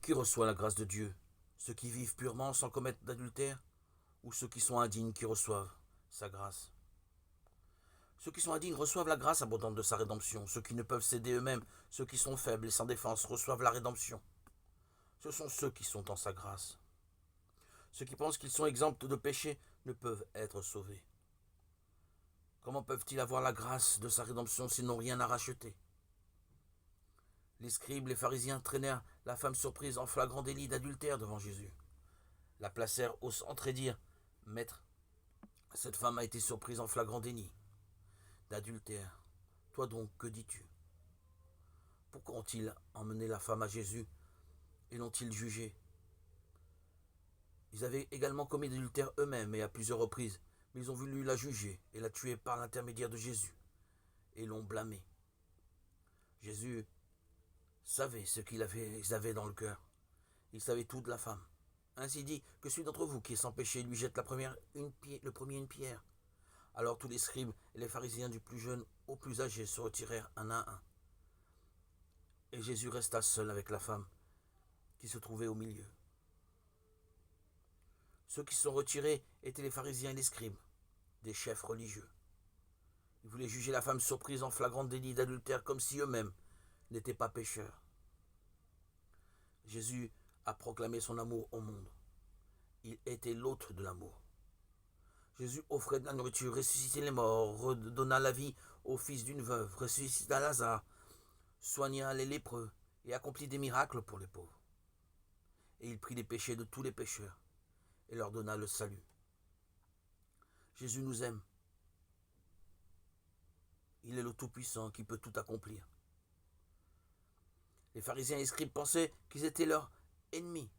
Qui reçoit la grâce de Dieu? Ceux qui vivent purement sans commettre d'adultère, ou ceux qui sont indignes qui reçoivent sa grâce? Ceux qui sont indignes reçoivent la grâce abondante de sa rédemption. Ceux qui ne peuvent s'aider eux-mêmes, ceux qui sont faibles et sans défense, reçoivent la rédemption. Ce sont ceux qui sont en sa grâce. Ceux qui pensent qu'ils sont exempts de péché ne peuvent être sauvés. Comment peuvent-ils avoir la grâce de sa rédemption s'ils n'ont rien à racheter? Les scribes, les pharisiens traînèrent la femme surprise en flagrant délit d'adultère devant Jésus. La placèrent au centre et dirent: Maître, cette femme a été surprise en flagrant délit d'adultère. Toi donc, que dis-tu? Pourquoi ont-ils emmené la femme à Jésus et l'ont-ils jugée? Ils avaient également commis l'adultère eux-mêmes et à plusieurs reprises, mais ils ont voulu la juger et la tuer par l'intermédiaire de Jésus et l'ont blâmée. Jésus savait ce qu'ils avaient dans le cœur. Il savait tout de la femme. Ainsi dit, que celui d'entre vous qui est sans péché lui jette le premier une pierre. Alors tous les scribes et les pharisiens du plus jeune au plus âgé se retirèrent un à un. Et Jésus resta seul avec la femme qui se trouvait au milieu. Ceux qui se sont retirés étaient les pharisiens et les scribes, des chefs religieux. Ils voulaient juger la femme surprise en flagrant délit d'adultère comme si eux-mêmes n'étaient pas pécheurs. Jésus a proclamé son amour au monde. Il était l'hôte de l'amour. Jésus offrait de la nourriture, ressuscitait les morts, redonna la vie au fils d'une veuve, ressuscita Lazare, soigna les lépreux et accomplit des miracles pour les pauvres. Et il prit les péchés de tous les pécheurs et leur donna le salut. Jésus nous aime. Il est le Tout-Puissant qui peut tout accomplir. Les pharisiens et les scribes pensaient qu'ils étaient leurs ennemis.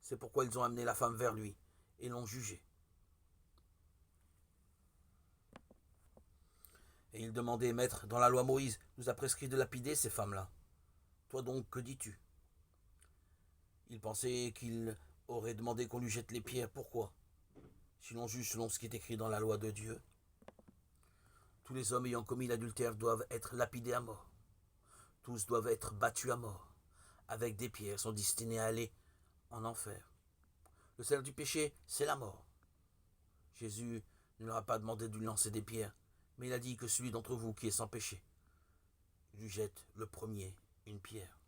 C'est pourquoi ils ont amené la femme vers lui et l'ont jugée. Et ils demandaient: Maître, dans la loi Moïse nous a prescrit de lapider ces femmes-là. Toi donc, que dis-tu? Ils pensaient qu'il aurait demandé qu'on lui jette les pierres. Pourquoi? Si l'on juge selon ce qui est écrit dans la loi de Dieu, tous les hommes ayant commis l'adultère doivent être lapidés à mort. Tous doivent être battus à mort, avec des pierres, sont destinés à aller en enfer. Le salaire du péché, c'est la mort. Jésus ne leur a pas demandé de lui lancer des pierres, mais il a dit que celui d'entre vous qui est sans péché lui jette le premier une pierre.